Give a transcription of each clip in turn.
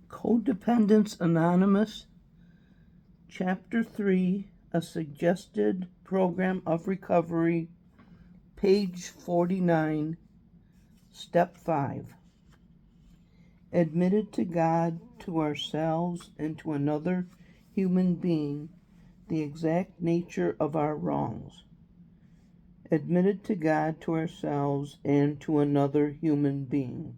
Codependence Anonymous, Chapter 3, A Suggested Program of Recovery, page 49, Step 5. Admitted to God, to ourselves, and to another human being the exact nature of our wrongs. Admitted to God, to ourselves, and to another human being.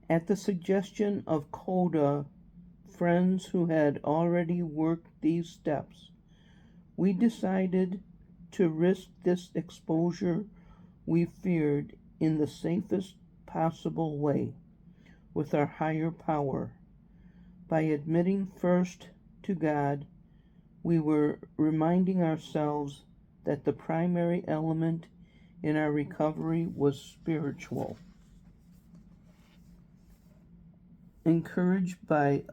At the suggestion of Coda, friends who had already worked these steps, we decided to risk this exposure we feared in the safest possible way with our higher power. By admitting first to God, we were reminding ourselves that the primary element in our recovery was spiritual. Encouraged by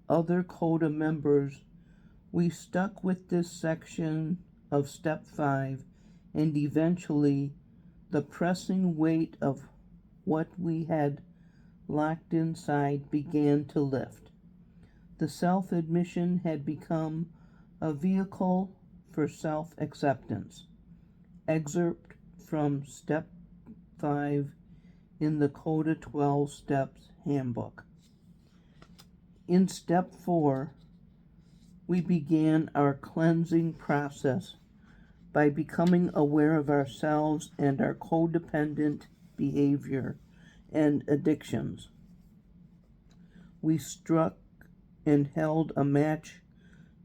other Coda members, we stuck with this section of Step 5, and eventually the pressing weight of what we had locked inside began to lift. The self-admission had become a vehicle for self-acceptance. Excerpt from Step 5 in the Coda 12 Steps Handbook. In Step 4, we began our cleansing process by becoming aware of ourselves and our codependent behavior and addictions. We struck and held a match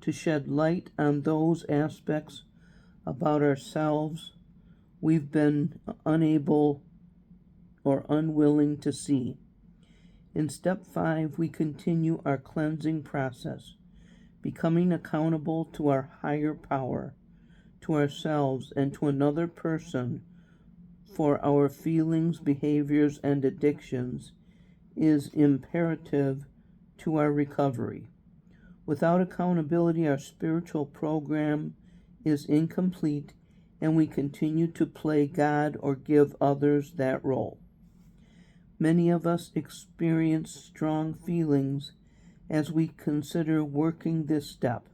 to shed light on those aspects about ourselves we've been unable or unwilling to see. In Step 5, we continue our cleansing process, becoming accountable to our higher power, to ourselves, and to another person for our feelings, behaviors, and addictions is imperative to our recovery. Without accountability, our spiritual program is incomplete, and we continue to play God or give others that role. Many of us experience strong feelings as we consider working this step.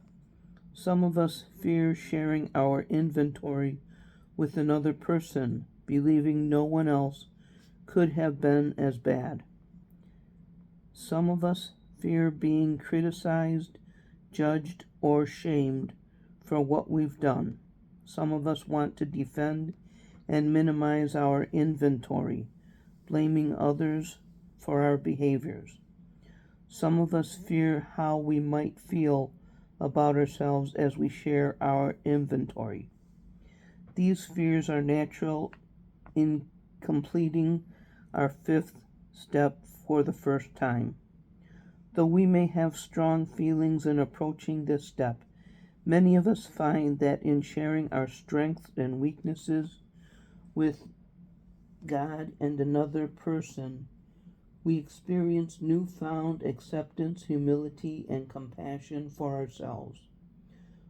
Some of us fear sharing our inventory with another person, believing no one else could have been as bad. Some of us fear being criticized, judged, or shamed for what we've done. Some of us want to defend and minimize our inventory, blaming others for our behaviors. Some of us fear how we might feel about ourselves as we share our inventory. These fears are natural in completing our fifth step for the first time. Though we may have strong feelings in approaching this step, many of us find that in sharing our strengths and weaknesses with God and another person, we experience newfound acceptance, humility, and compassion for ourselves.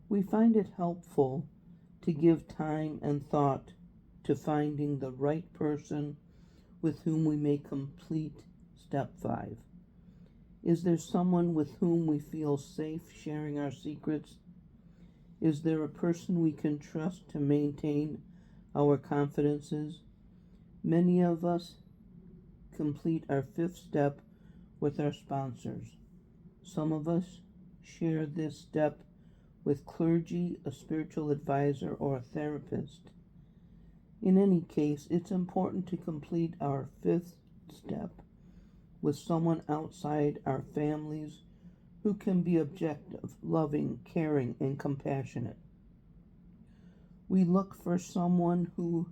We find it helpful to give time and thought to finding the right person with whom we may complete Step 5. Is there someone with whom we feel safe sharing our secrets? Is there a person we can trust to maintain our confidences? Many of us complete our fifth step with our sponsors. Some of us share this step with clergy, a spiritual advisor, or a therapist. In any case, it's important to complete our fifth step with someone outside our families who can be objective, loving, caring, and compassionate. We look for someone who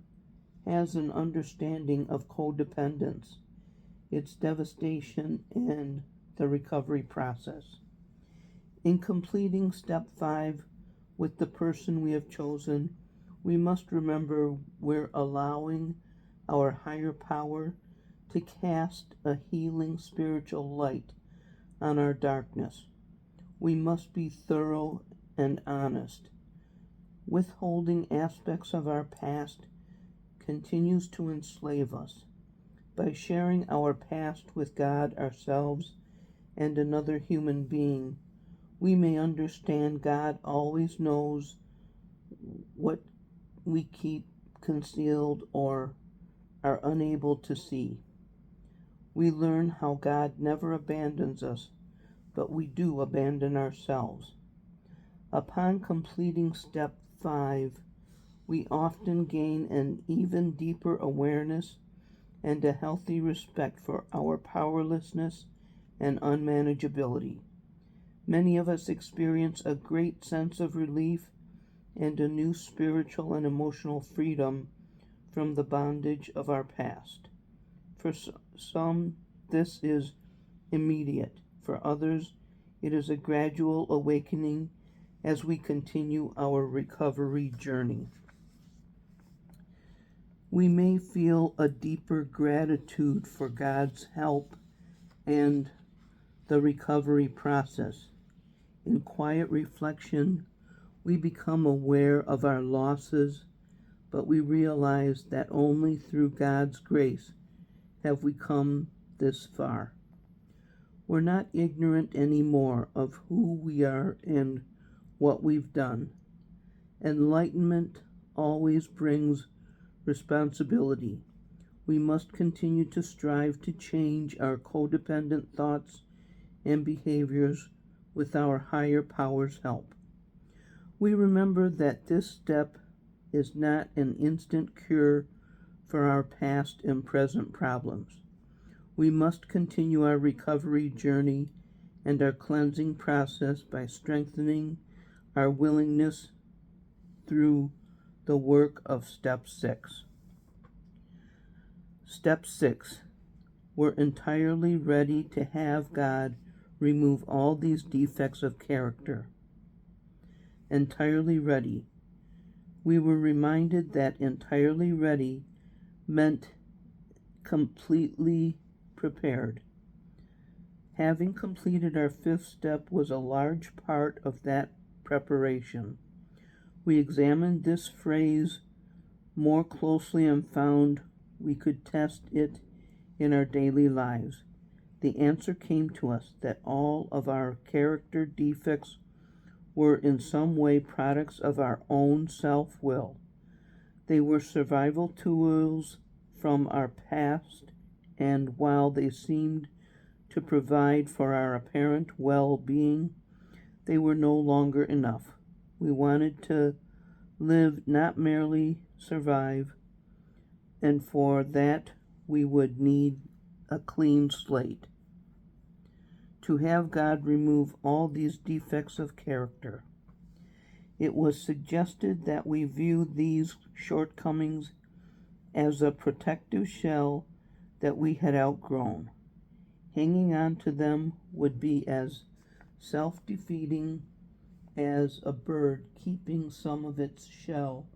has an understanding of codependence, its devastation, and the recovery process. In completing Step 5 with the person we have chosen, we must remember we're allowing our higher power to cast a healing spiritual light on our darkness. We must be thorough and honest. Withholding aspects of our past continues to enslave us. By sharing our past with God, ourselves, and another human being, we may understand God always knows what we keep concealed or are unable to see. We learn how God never abandons us, but we do abandon ourselves. Upon completing step 5, we often gain an even deeper awareness and a healthy respect for our powerlessness and unmanageability. Many of us experience a great sense of relief and a new spiritual and emotional freedom from the bondage of our past. For some, this is immediate. For others, it is a gradual awakening as we continue our recovery journey. We may feel a deeper gratitude for God's help and the recovery process. In quiet reflection, we become aware of our losses, but we realize that only through God's grace have we come this far. We're not ignorant anymore of who we are and what we've done. Enlightenment always brings responsibility. We must continue to strive to change our codependent thoughts and behaviors with our higher power's help. We remember that this step is not an instant cure for our past and present problems. We must continue our recovery journey and our cleansing process by strengthening our willingness through the work of step 6. Step 6. We're entirely ready to have God remove all these defects of character. Entirely ready. We were reminded that entirely ready meant completely prepared. Having completed our 5th step was a large part of that preparation. We examined this phrase more closely and found we could test it in our daily lives. The answer came to us that all of our character defects were in some way products of our own self-will. They were survival tools from our past, and while they seemed to provide for our apparent well-being, they were no longer enough. We wanted to live, not merely survive, and for that we would need a clean slate. To have God remove all these defects of character. It was suggested that we view these shortcomings as a protective shell that we had outgrown. Hanging on to them would be as self-defeating as a bird keeping some of its shell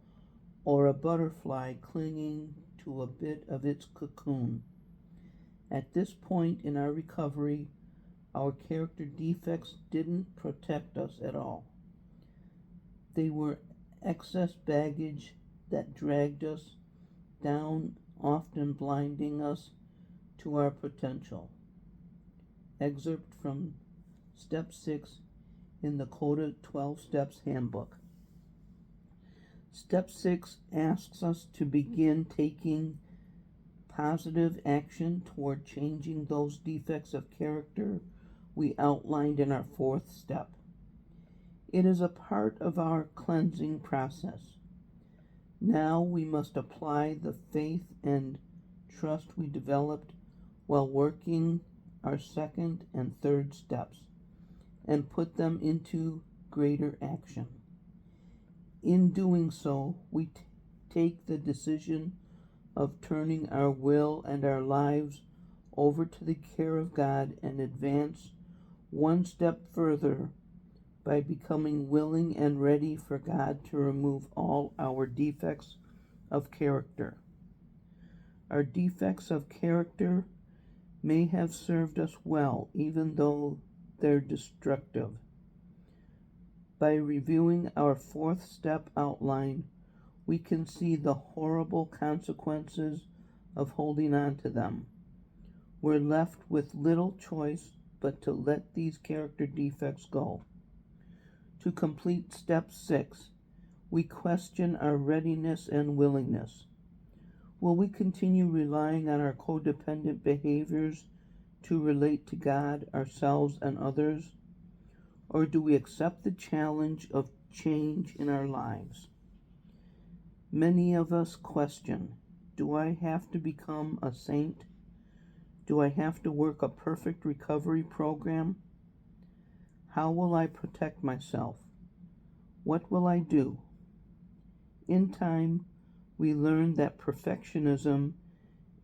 or a butterfly clinging to a bit of its cocoon. At this point in our recovery, our character defects didn't protect us at all. They were excess baggage that dragged us down, often blinding us to our potential. Excerpt from Step 6 in the Coda 12 Steps Handbook. Step 6 asks us to begin taking positive action toward changing those defects of character we outlined in our 4th step. It is a part of our cleansing process. Now we must apply the faith and trust we developed while working our 2nd and 3rd steps and put them into greater action. In doing so, we take the decision of turning our will and our lives over to the care of God and advance one step further by becoming willing and ready for God to remove all our defects of character. Our defects of character may have served us well, even though they're destructive. By reviewing our 4th step outline, we can see the horrible consequences of holding on to them. We're left with little choice but to let these character defects go. To complete step 6, we question our readiness and willingness. Will we continue relying on our codependent behaviors to relate to God, ourselves, and others? Or do we accept the challenge of change in our lives? Many of us question, do I have to become a saint? Do I have to work a perfect recovery program? How will I protect myself? What will I do? In time, we learn that perfectionism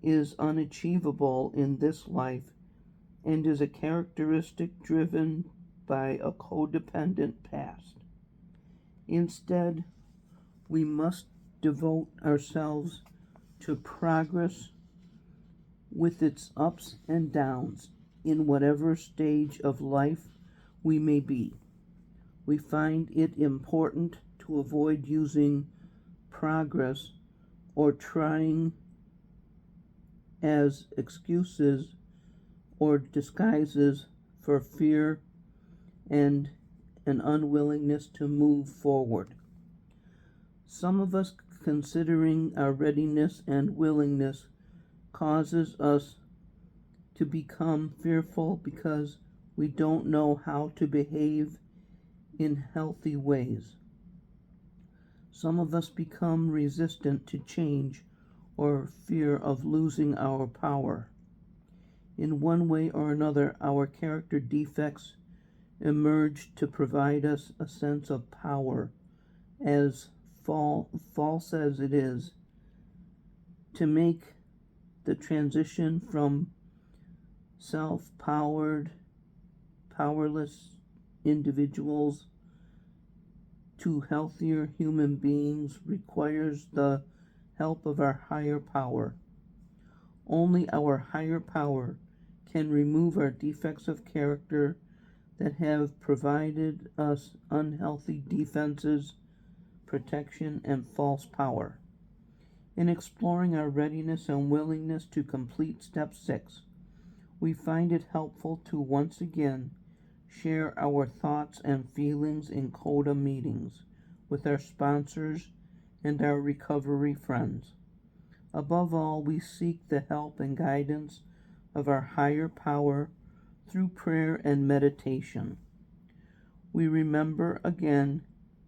is unachievable in this life and is a characteristic driven by a codependent past. Instead, we must devote ourselves to progress with its ups and downs in whatever stage of life we may be. We find it important to avoid using progress or trying as excuses or disguises for fear and an unwillingness to move forward. Some of us considering our readiness and willingness causes us to become fearful because we don't know how to behave in healthy ways. Some of us become resistant to change or fear of losing our power. In one way or another, our character defects emerge to provide us a sense of power, as false as it is, to make the transition from self-powered, powerless individuals to healthier human beings requires the help of our higher power. Only our higher power can remove our defects of character that have provided us unhealthy defenses, protection, and false power. In exploring our readiness and willingness to complete step 6, we find it helpful to once again share our thoughts and feelings in CODA meetings with our sponsors and our recovery friends. Above all, we seek the help and guidance of our higher power through prayer and meditation. We remember again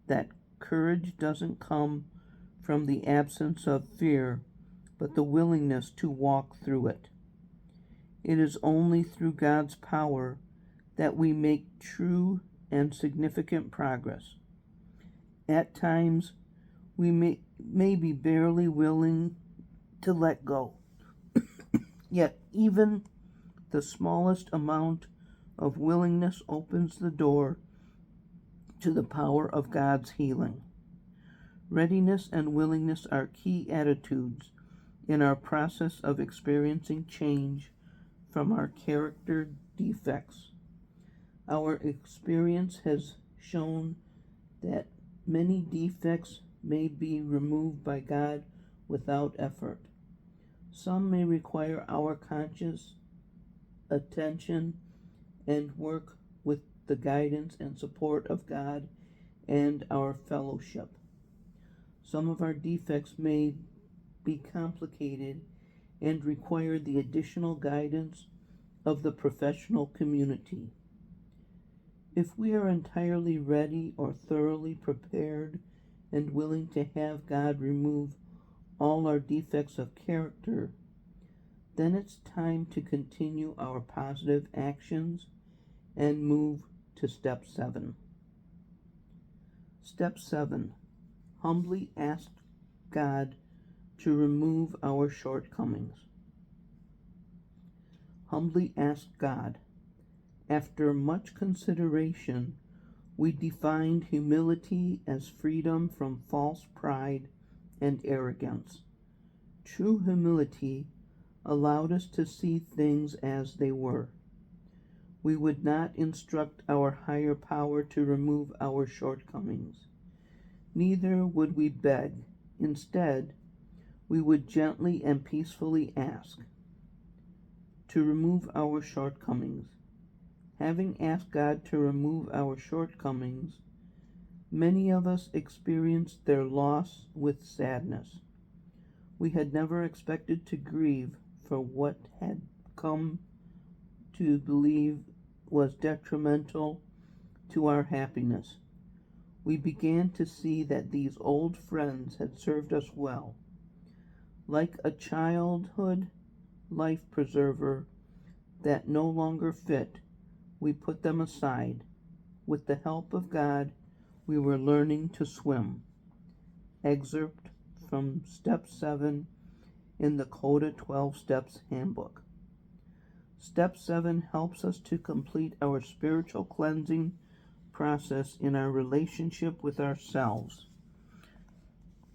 that courage doesn't come from the absence of fear, but the willingness to walk through it. It is only through God's power that we make true and significant progress. At times, we may be barely willing to let go. Yet even the smallest amount of willingness opens the door to the power of God's healing. Readiness and willingness are key attitudes in our process of experiencing change from our character defects. Our experience has shown that many defects may be removed by God without effort. Some may require our conscious attention and work with the guidance and support of God and our fellowship. Some of our defects may be complicated and require the additional guidance of the professional community. If we are entirely ready or thoroughly prepared and willing to have God remove all our defects of character, then it's time to continue our positive actions and move to step 7. Step 7. Humbly ask God to remove our shortcomings. Humbly ask God. After much consideration, we defined humility as freedom from false pride and arrogance. True humility allowed us to see things as they were. We would not instruct our higher power to remove our shortcomings. Neither would we beg. Instead, we would gently and peacefully ask to remove our shortcomings. Having asked God to remove our shortcomings, many of us experienced their loss with sadness. We had never expected to grieve for what had come to believe was detrimental to our happiness. We began to see that these old friends had served us well. Like a childhood life preserver that no longer fit, we put them aside. With the help of God, we were learning to swim. Excerpt from Step 7 in the Coda 12 Steps Handbook. Step 7 helps us to complete our spiritual cleansing process in our relationship with ourselves.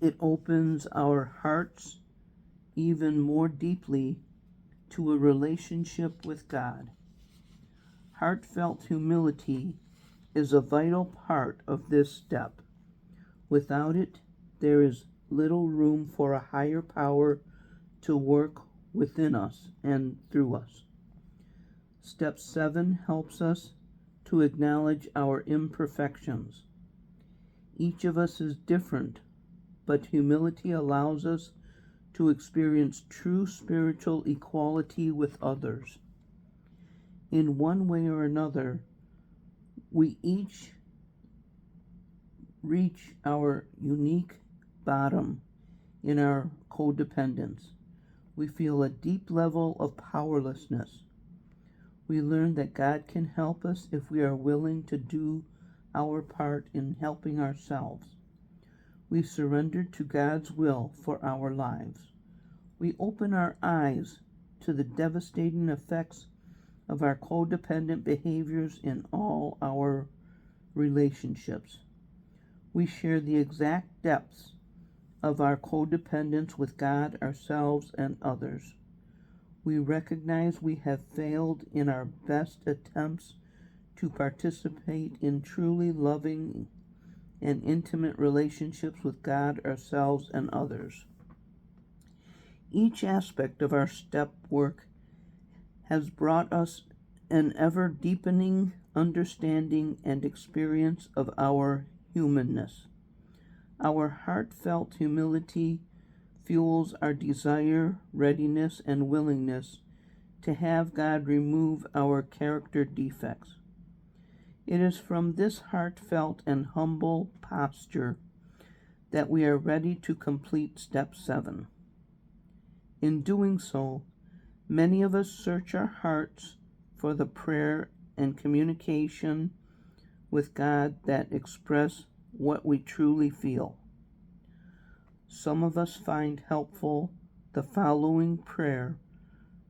It opens our hearts even more deeply to a relationship with God. Heartfelt humility is a vital part of this step. Without it, there is little room for a higher power to work within us and through us. Step 7 helps us to acknowledge our imperfections. Each of us is different, but humility allows us to experience true spiritual equality with others. In one way or another, we each reach our unique bottom in our codependence. We feel a deep level of powerlessness. We learn that God can help us if we are willing to do our part in helping ourselves. We surrender to God's will for our lives. We open our eyes to the devastating effects of our codependent behaviors in all our relationships. We share the exact depths of our codependence with God, ourselves, and others. We recognize we have failed in our best attempts to participate in truly loving and intimate relationships with God, ourselves, and others. Each aspect of our step work has brought us an ever-deepening understanding and experience of our humanness. Our heartfelt humility fuels our desire, readiness, and willingness to have God remove our character defects. It is from this heartfelt and humble posture that we are ready to complete Step 7. In doing so, many of us search our hearts for the prayer and communication with God that express what we truly feel. Some of us find helpful the following prayer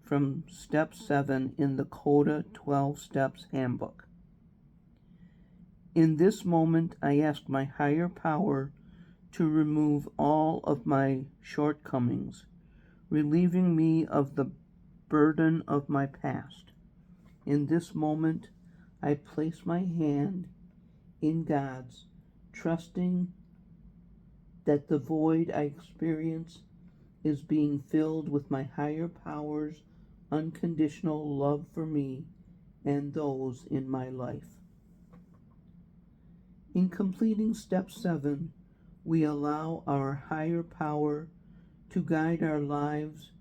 from Step 7 in the Coda 12 Steps Handbook. In this moment, I ask my higher power to remove all of my shortcomings, relieving me of the burden of my past. In this moment, I place my hand in God's, trusting that the void I experience is being filled with my higher power's unconditional love for me and those in my life. In completing Step 7, we allow our higher power to guide our lives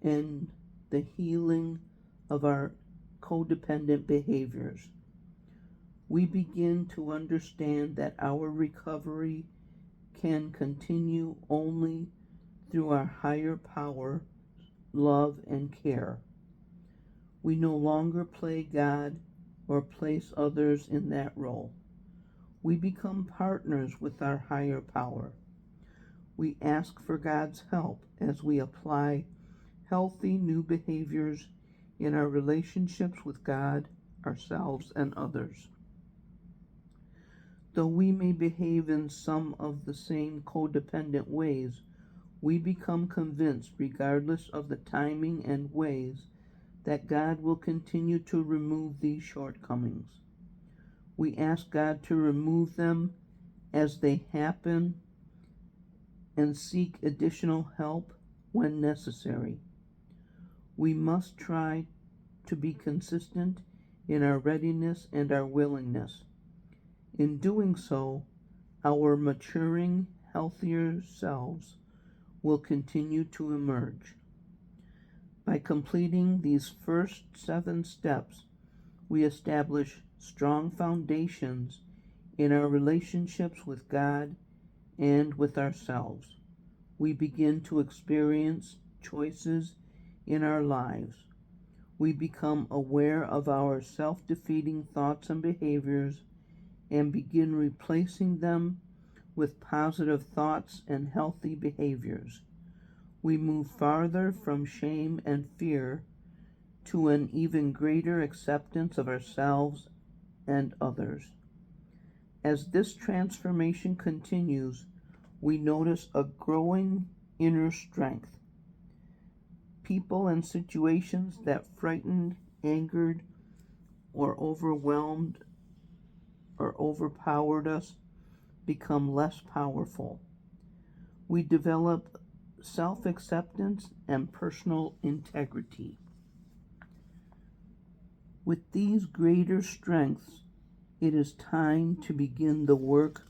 and the healing of our codependent behaviors. We begin to understand that our recovery can continue only through our higher power, love, and care. We no longer play God or place others in that role. We become partners with our higher power. We ask for God's help as we apply healthy new behaviors in our relationships with God, ourselves, and others. Though we may behave in some of the same codependent ways, we become convinced, regardless of the timing and ways, that God will continue to remove these shortcomings. We ask God to remove them as they happen and seek additional help when necessary. We must try to be consistent in our readiness and our willingness. In doing so, our maturing, healthier selves will continue to emerge. By completing these first 7 steps, we establish strong foundations in our relationships with God and with ourselves. We begin to experience choices in our lives. We become aware of our self-defeating thoughts and behaviors and begin replacing them with positive thoughts and healthy behaviors. We move farther from shame and fear to an even greater acceptance of ourselves and others. As this transformation continues, we notice a growing inner strength. People and situations that frightened, angered, or overwhelmed or overpowered us become less powerful. We develop self-acceptance and personal integrity. With these greater strengths, it is time to begin the work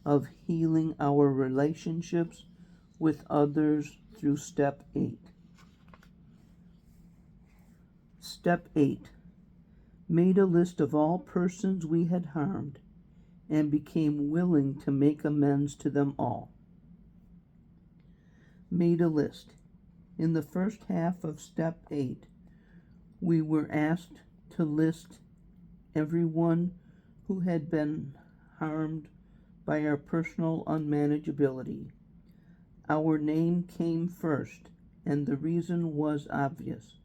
of healing our relationships with others through Step 8. Step 8. Made a list of all persons we had harmed and became willing to make amends to them all. Made a list. In the first half of Step 8, we were asked to list everyone who had been harmed by our personal unmanageability. Our name came first, and the reason was obvious.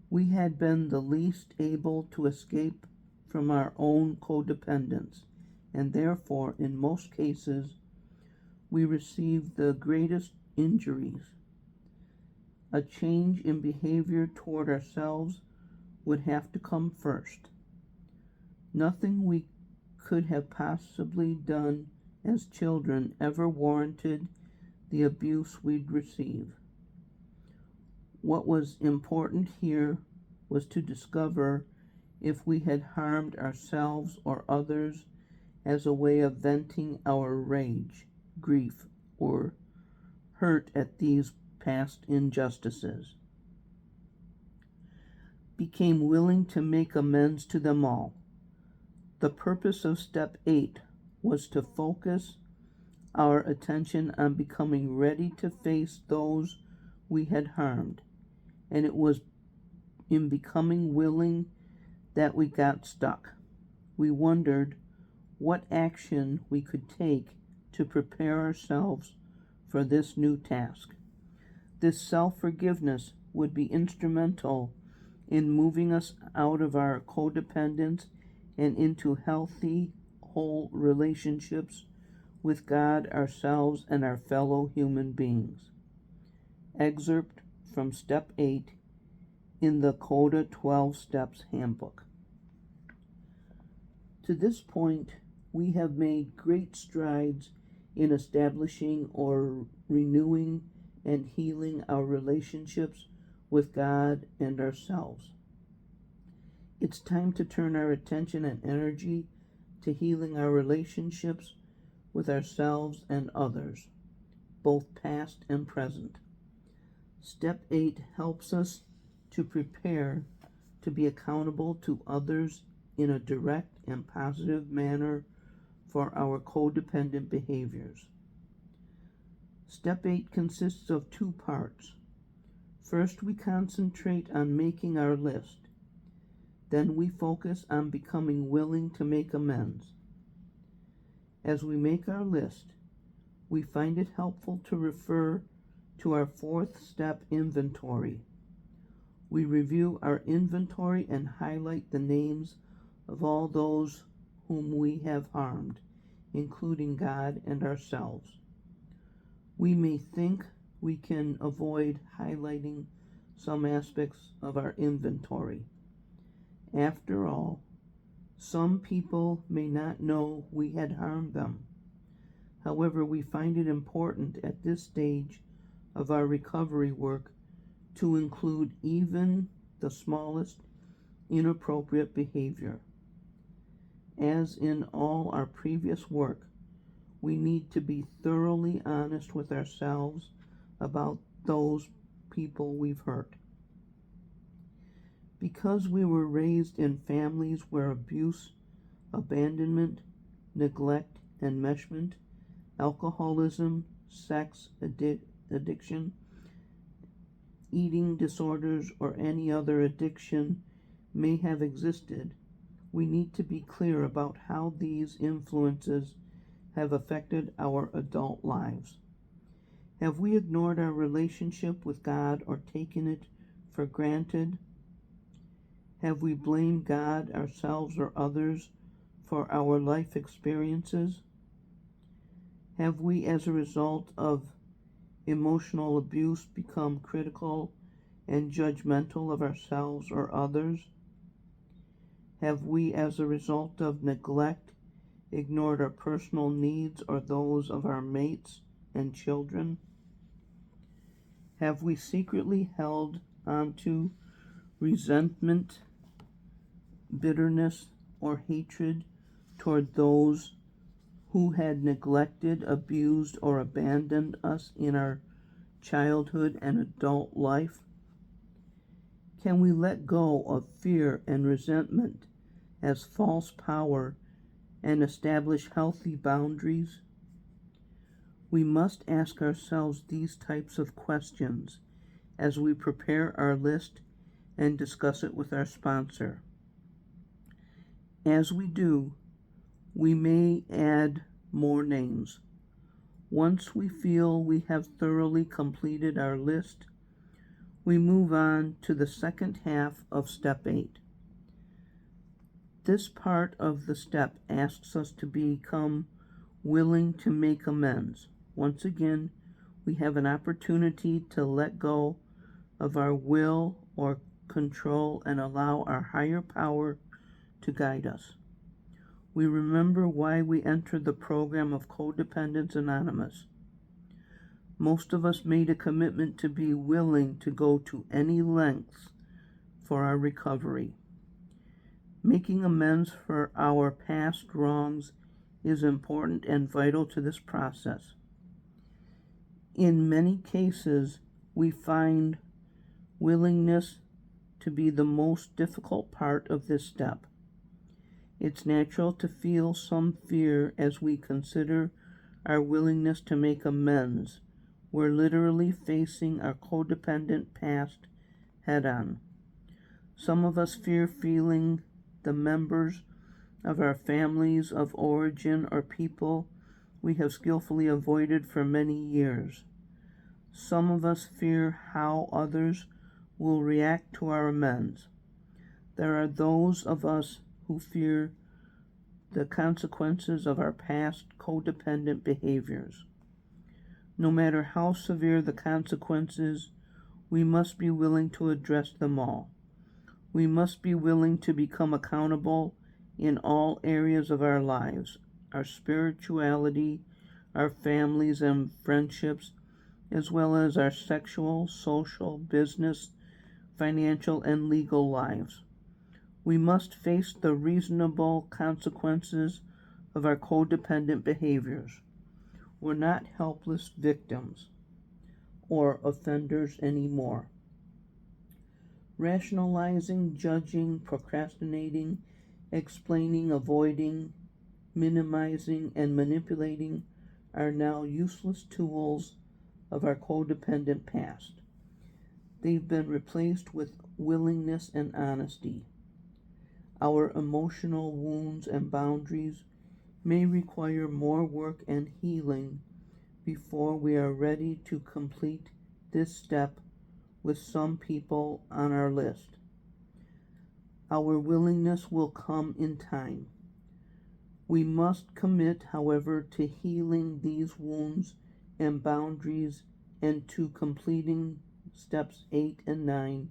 We had been the least able to escape from our own codependence, and therefore, in most cases, we received the greatest injuries. A change in behavior toward ourselves would have to come first. Nothing we could have possibly done as children ever warranted the abuse we'd receive. What was important here was to discover if we had harmed ourselves or others as a way of venting our rage, grief, or hurt at these past injustices. Became willing to make amends to them all. The purpose of Step 8 was to focus our attention on becoming ready to face those we had harmed, and it was in becoming willing that we got stuck. We wondered what action we could take to prepare ourselves for this new task. This self-forgiveness would be instrumental in moving us out of our codependence and into healthy, whole relationships with God, ourselves, and our fellow human beings. Excerpt from Step 8 in the Coda 12 Steps Handbook. To this point, we have made great strides in establishing or renewing and healing our relationships with God and ourselves. It's time to turn our attention and energy to healing our relationships with ourselves and others, both past and present. Step 8 helps us to prepare to be accountable to others in a direct and positive manner for our codependent behaviors. Step 8 consists of 2 parts. First, we concentrate on making our list. Then we focus on becoming willing to make amends. As we make our list, we find it helpful to refer to our 4th step inventory. We review our inventory and highlight the names of all those whom we have harmed, including God and ourselves. We may think we can avoid highlighting some aspects of our inventory. After all, some people may not know we had harmed them. However, we find it important at this stage of our recovery work to include even the smallest inappropriate behavior. As in all our previous work, we need to be thoroughly honest with ourselves about those people we've hurt. Because we were raised in families where abuse, abandonment, neglect, enmeshment, alcoholism, sex addiction, eating disorders, or any other addiction may have existed, we need to be clear about how these influences have affected our adult lives. Have we ignored our relationship with God or taken it for granted? Have we blamed God, ourselves, or others for our life experiences? Have we, as a result of emotional abuse, become critical and judgmental of ourselves or others? Have we, as a result of neglect, ignored our personal needs or those of our mates and children? Have we secretly held onto resentment, bitterness, or hatred toward those who had neglected, abused, or abandoned us in our childhood and adult life? Can we let go of fear and resentment as false power and establish healthy boundaries? We must ask ourselves these types of questions as we prepare our list and discuss it with our sponsor. As we do, we may add more names. Once we feel we have thoroughly completed our list, we move on to the second half of Step 8. This part of the step asks us to become willing to make amends. Once again, we have an opportunity to let go of our will or control and allow our higher power to guide us. We remember why we entered the program of Codependence Anonymous. Most of us made a commitment to be willing to go to any lengths for our recovery. Making amends for our past wrongs is important and vital to this process. In many cases, we find willingness to be the most difficult part of this step. It's natural to feel some fear as we consider our willingness to make amends. We're literally facing our codependent past head on. Some of us fear feeling the members of our families of origin or people we have skillfully avoided for many years. Some of us fear how others will react to our amends. There are those of us who fear the consequences of our past codependent behaviors. No matter how severe the consequences, we must be willing to address them all. We must be willing to become accountable in all areas of our lives, our spirituality, our families and friendships, as well as our sexual, social, business, financial, and legal lives. We must face the reasonable consequences of our codependent behaviors. We're not helpless victims or offenders anymore. Rationalizing, judging, procrastinating, explaining, avoiding, minimizing, and manipulating are now useless tools of our codependent past. They've been replaced with willingness and honesty. Our emotional wounds and boundaries may require more work and healing before we are ready to complete this step with some people on our list. Our willingness will come in time. We must commit, however, to healing these wounds and boundaries and to completing steps 8 and 9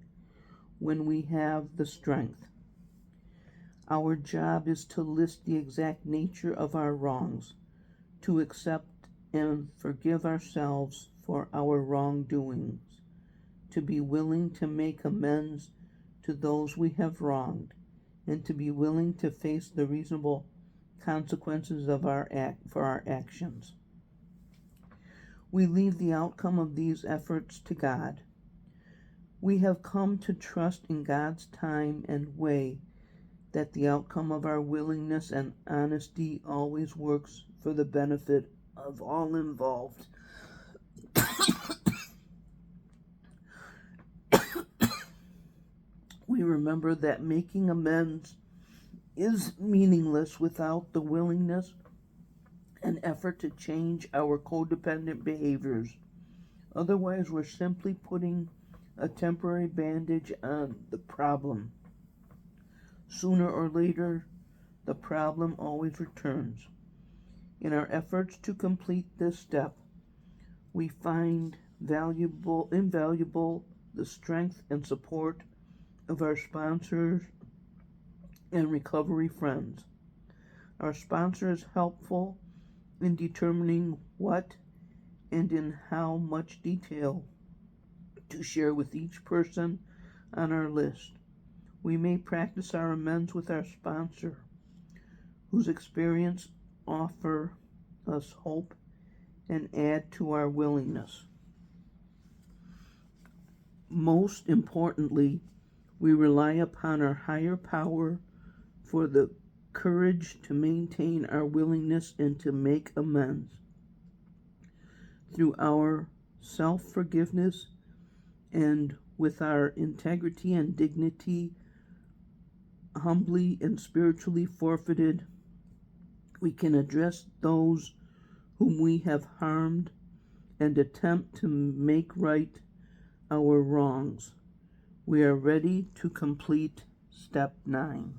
when we have the strength. Our job is to list the exact nature of our wrongs, to accept and forgive ourselves for our wrongdoings, to be willing to make amends, to those we have wronged, and to be willing to face the reasonable consequences of for our actions. We leave the outcome of these efforts to God. We have come to trust in God's time and way that the outcome of our willingness and honesty always works for the benefit of all involved. We remember that making amends is meaningless without the willingness and effort to change our codependent behaviors. Otherwise, we're simply putting a temporary bandage on the problem. Sooner or later, the problem always returns. In our efforts to complete this step, we find invaluable the strength and support of our sponsors and recovery friends. Our sponsor is helpful in determining what and in how much detail to share with each person on our list. We may practice our amends with our sponsor, whose experience offer us hope and add to our willingness. Most importantly, we rely upon our higher power for the courage to maintain our willingness and to make amends. Through our self-forgiveness and with our integrity and dignity humbly and spiritually forfeited, we can address those whom we have harmed and attempt to make right our wrongs. We are ready to complete step 9.